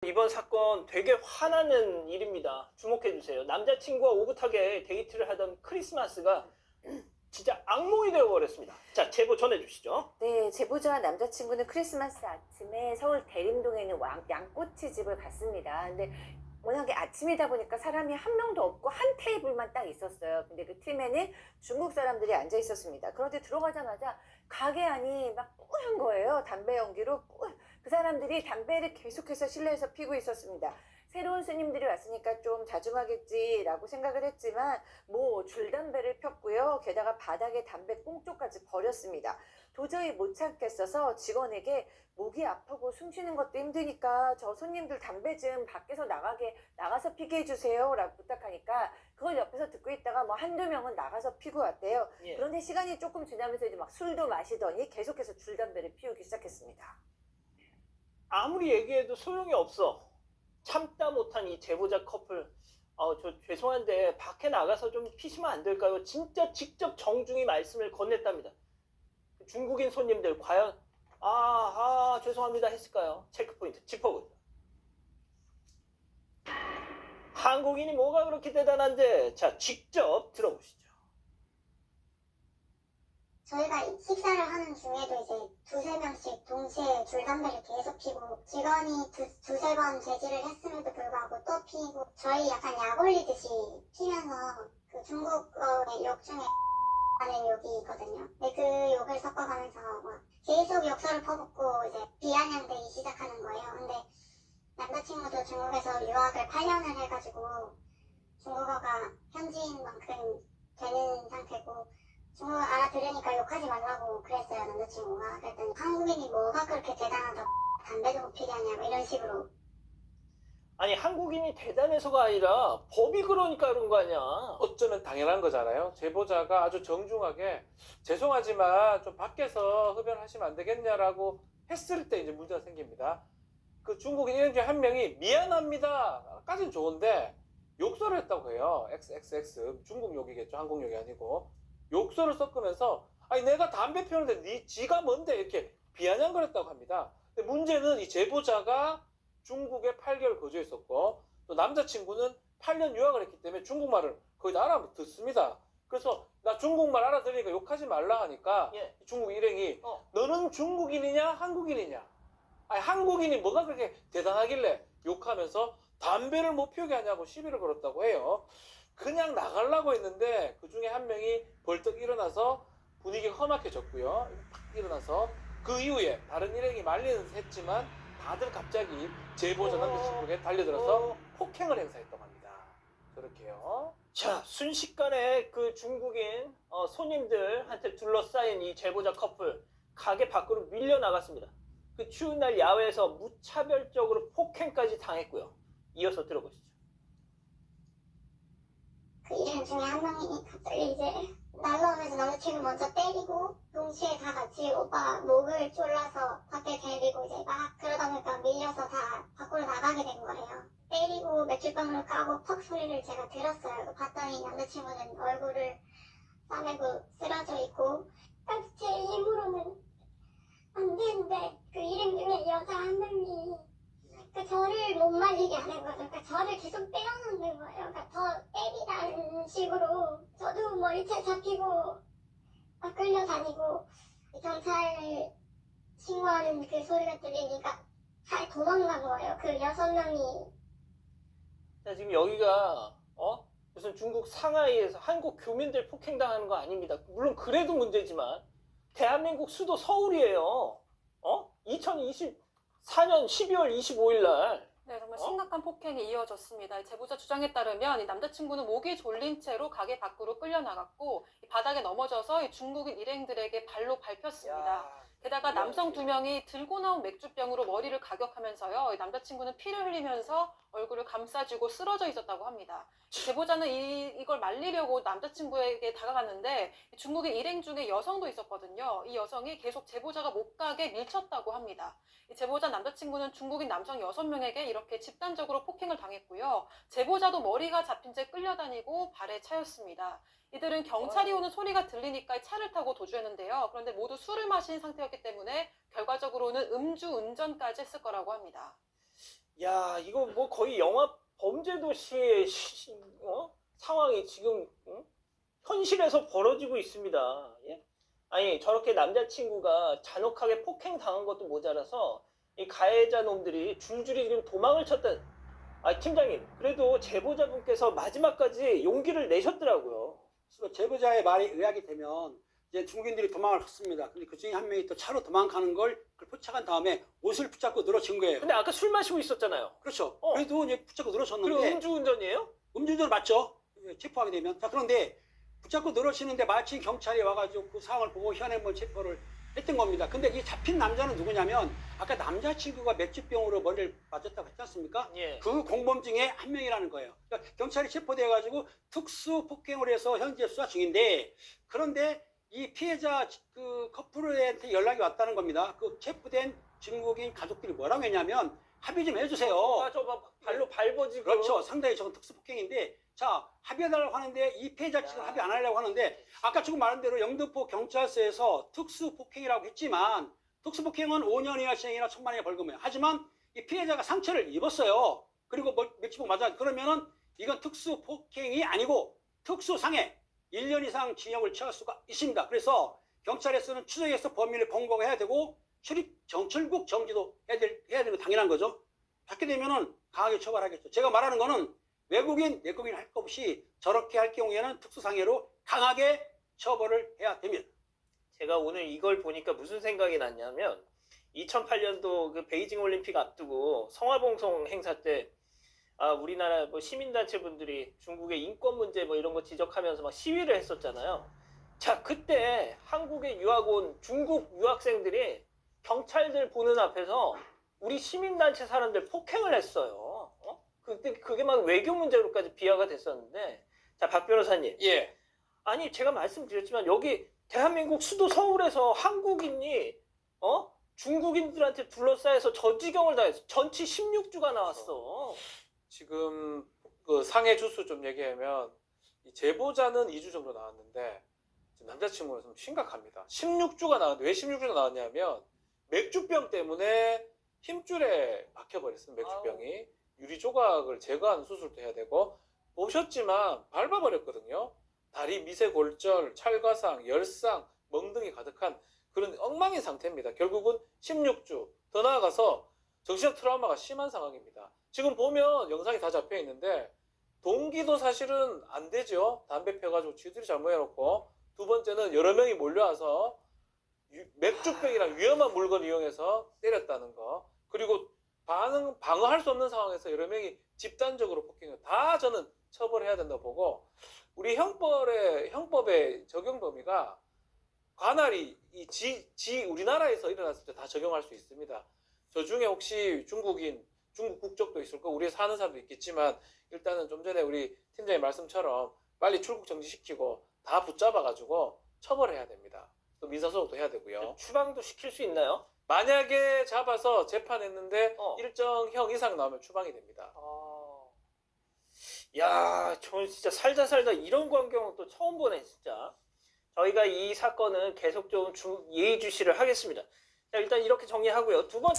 이번 사건 되게 화나는 일입니다. 주목해주세요. 남자친구와 오붓하게 데이트를 하던 크리스마스가 진짜 악몽이 되어버렸습니다. 자, 제보 전해주시죠. 네, 제보자와 남자친구는 크리스마스 아침에 서울 대림동에 있는 양꼬치집을 갔습니다. 근데 워낙에 아침이다 보니까 사람이 한 명도 없고 한 테이블만 딱 있었어요. 근데 그 팀에는 중국 사람들이 앉아 있었습니다. 그런데 들어가자마자 가게 안이 막 뿌연 거예요. 담배 연기로 뿌연. 그 사람들이 담배를 계속해서 실내에서 피고 있었습니다. 새로운 손님들이 왔으니까 좀 자중하겠지라고 생각을 했지만 뭐 줄담배를 폈고요. 게다가 바닥에 담배 꽁초까지 버렸습니다. 도저히 못 참겠어서 직원에게 목이 아프고 숨 쉬는 것도 힘드니까 저 손님들 담배 좀 밖에서 나가서 피게 해주세요 라고 부탁하니까 그걸 옆에서 듣고 있다가 뭐 한두 명은 나가서 피고 왔대요. 예. 그런데 시간이 조금 지나면서 이제 막 술도 마시더니 계속해서 줄담배를 피우기 시작했습니다. 아무리 얘기해도 소용이 없어. 참다 못한 이 제보자 커플. 저 죄송한데 밖에 나가서 좀 피시면 안 될까요? 진짜 직접 정중히 말씀을 건넸답니다. 중국인 손님들 과연 죄송합니다 했을까요? 체크포인트 짚어보죠. 한국인이 뭐가 그렇게 대단한데? 자, 직접 들어보시죠. 저희가 식사를 하는 중에도 이제 두세 명씩 동시에 줄담배를 계속 피고 직원이 두세 번 제지를 했음에도 불구하고 또 피고 저희 약간 약 올리듯이 피면서 그 중국어의 욕 중에 하는 욕이 있거든요. 근데 그 욕을 섞어가면서 막 계속 욕설을 퍼붓고 이제 비아냥대기 시작하는 거예요. 근데 남자친구도 중국에서 유학을 8년을 해가지고 중국어가 현지인만큼 되는 상태고 중국어 알아들으니까 욕하지 말라고 그랬어요, 남자친구가. 그랬더니 한국인이 뭐가 그렇게 대단하다고 담배도 못 피게 하냐고 이런 식으로. 아니, 한국인이 대단해서가 아니라 법이 그러니까 그런 거 아니야. 어쩌면 당연한 거잖아요. 제보자가 아주 정중하게 죄송하지만 좀 밖에서 흡연하시면 안 되겠냐라고 했을 때 이제 문제가 생깁니다. 그 중국인 일행 중에 한 명이 미안합니다까지는 좋은데 욕설을 했다고 해요. XXX 중국 욕이겠죠. 한국 욕이 아니고 욕설을 섞으면서 아니 내가 담배 피우는데 지가 뭔데 이렇게 비아냥거렸다고 합니다. 근데 문제는 이 제보자가 중국에 8개월 거주했었고 또 남자친구는 8년 유학을 했기 때문에 중국말을 거의 다 알아듣습니다. 그래서 나 중국말 알아들으니까 욕하지 말라 하니까 예. 중국 일행이 너는 중국인이냐 한국인이냐, 아니 한국인이 뭐가 그렇게 대단하길래 욕하면서 담배를 못 피우게 하냐고 시비를 걸었다고 해요. 그냥 나가려고 했는데 그 중에 한 명이 벌떡 일어나서 분위기가 험악해졌고요. 팍 일어나서 그 이후에 다른 일행이 말리는 했지만 다들 갑자기 제보자 남자친구에게 달려들어서 폭행을 행사했다고 합니다. 그렇게요. 자, 순식간에 그 중국인 손님들한테 둘러싸인 이 제보자 커플 가게 밖으로 밀려나갔습니다. 그 추운 날 야외에서 무차별적으로 폭행까지 당했고요. 이어서 들어보시죠. 그 일행 중에 한 명이 갑자기 이제 날라오면서 남자친구 먼저 때리고 동시에 다 같이 오빠 목을 졸라서 밖에 데리고 이제 막 그러다 보니까 밀려서 다 밖으로 나가게 된 거예요. 때리고 맥주병을 까고 퍽 소리를 제가 들었어요. 봤더니 남자친구는 얼굴을 싸매고 쓰러져 있고 제 힘으로는 안 되는데 그 일행 중에 여자 한 명이 저를 못 말리게 하는 거죠. 그러니까 저를 계속 때려놓는 거예요. 그러니까 더 때리라는 식으로 저도 머리채 잡히고 막 끌려다니고 경찰 신고하는 그 소리가 들리니까 잘 도망간 거예요. 그 6명이. 자, 지금 여기가 무슨 중국 상하이에서 한국 교민들 폭행당하는 거 아닙니다. 물론 그래도 문제지만 대한민국 수도 서울이에요. 2024년 12월 25일 날. 네, 정말 심각한 폭행이 이어졌습니다. 제보자 주장에 따르면 이 남자친구는 목이 졸린 채로 가게 밖으로 끌려나갔고 바닥에 넘어져서 이 중국인 일행들에게 발로 밟혔습니다. 게다가 남성 2명이 들고 나온 맥주병으로 머리를 가격하면서요. 남자친구는 피를 흘리면서 얼굴을 감싸주고 쓰러져 있었다고 합니다. 제보자는 이걸 말리려고 남자친구에게 다가갔는데 중국인 일행 중에 여성도 있었거든요. 이 여성이 계속 제보자가 못 가게 밀쳤다고 합니다. 이 제보자 남자친구는 중국인 남성 6명에게 이렇게 집단적으로 폭행을 당했고요. 제보자도 머리가 잡힌 채 끌려다니고 발에 차였습니다. 이들은 경찰이 오는 소리가 들리니까 차를 타고 도주했는데요. 그런데 모두 술을 마신 상태였기 때문에 결과적으로는 음주운전까지 했을 거라고 합니다. 야, 이거 뭐 거의 영화 범죄도시의 상황이 지금 현실에서 벌어지고 있습니다. 예? 아니, 저렇게 남자친구가 잔혹하게 폭행당한 것도 모자라서 이 가해자 놈들이 줄줄이 지금 도망을 쳤다. 아, 팀장님, 그래도 제보자분께서 마지막까지 용기를 내셨더라고요. 그래서 제보자의 말에 의하게 되면 이제 중국인들이 도망을 갔습니다. 근데 그 중에 한 명이 또 차로 도망가는 걸 그걸 포착한 다음에 옷을 붙잡고 늘어진 거예요. 근데 아까 술 마시고 있었잖아요. 그렇죠. 어. 그래도 이제 붙잡고 그리고 늘어졌는데 음주운전이에요? 음주운전 맞죠? 체포하게 되면. 자, 그런데 붙잡고 늘어지는데 마침 경찰이 와가지고 그 상황을 보고 현행범 체포를 했던 겁니다. 근데 이 잡힌 남자는 누구냐면 아까 남자친구가 맥주병으로 머리를 맞았다고 했지 않습니까? 예. 그 공범 중에 한 명이라는 거예요. 그러니까 경찰이 체포돼가지고 특수 폭행을 해서 현재 수사 중인데, 그런데 이 피해자 그 커플한테 연락이 왔다는 겁니다. 그 체포된 중국인 가족들이 뭐라고 했냐면 합의 좀 해주세요. 아, 저 발로 밟아지고. 그렇죠. 상당히 저건 특수 폭행인데, 자, 합의해달라고 하는데 이 피해자 측은 합의 안 하려고 하는데, 아까 지금 말한 대로 영등포 경찰서에서 특수 폭행이라고 했지만 특수 폭행은 5년 이하 시행이나 1,000만 원의 벌금이에요. 하지만 이 피해자가 상처를 입었어요. 그리고 맥주병 맞아. 그러면은 이건 특수 폭행이 아니고 특수상해 1년 이상 징역을 처할 수가 있습니다. 그래서 경찰에서는 추적해서 범인을 검거해야 되고 출국 정지도 해야 되는 거 당연한 거죠. 받게 되면은 강하게 처벌하겠죠. 제가 말하는 거는 외국인, 내국인 할 것 없이 저렇게 할 경우에는 특수상해로 강하게 처벌을 해야 됩니다. 제가 오늘 이걸 보니까 무슨 생각이 났냐면 2008년도 그 베이징 올림픽 앞두고 성화봉송 행사 때 우리나라 뭐 시민단체 분들이 중국의 인권 문제 뭐 이런 거 지적하면서 막 시위를 했었잖아요. 자, 그때 한국에 유학 온 중국 유학생들이 경찰들 보는 앞에서 우리 시민단체 사람들 폭행을 했어요. 그때 그게 막 외교 문제로까지 비화가 됐었는데, 자, 박 변호사님. 예. 아니, 제가 말씀드렸지만 여기 대한민국 수도 서울에서 한국인이 중국인들한테 둘러싸여서 저지경을 당했어. 전치 16주가 나왔어. 지금 그 상해 주수 좀 얘기하면 이 제보자는 2주 정도 나왔는데 남자친구는 좀 심각합니다. 16주가 나왔는데 왜 16주가 나왔냐면 맥주병 때문에 힘줄에 박혀버렸어요. 맥주병이. 유리 조각을 제거하는 수술도 해야 되고, 보셨지만 밟아버렸거든요. 다리 미세골절, 찰과상, 열상, 멍등이 가득한 그런 엉망인 상태입니다. 결국은 16주, 더 나아가서 정신적 트라우마가 심한 상황입니다. 지금 보면 영상이 다 잡혀 있는데 동기도 사실은 안 되죠. 담배 펴가지고 쥐들이 잘못해놓고, 두 번째는 여러 명이 몰려와서 맥주병이랑 위험한 물건 이용해서 때렸다는 거, 그리고 방어할 수 없는 상황에서 여러 명이 집단적으로 폭행을 다 저는 처벌해야 된다고 보고, 우리 형법의 적용 범위가 관할이 우리나라에서 일어났을 때 다 적용할 수 있습니다. 저 중에 혹시 중국 국적도 있을 거고 우리 사는 사람도 있겠지만, 일단은 좀 전에 우리 팀장님 말씀처럼 빨리 출국 정지시키고 다 붙잡아가지고 처벌해야 됩니다. 또 민사소송도 해야 되고요. 추방도 시킬 수 있나요? 만약에 잡아서 재판했는데 일정 형 이상 나오면 추방이 됩니다. 야, 저는 진짜 살다 이런 광경은 또 처음 보네, 진짜. 저희가 이 사건은 계속 좀 예의주시를 하겠습니다. 자, 일단 이렇게 정리하고요. 두 번째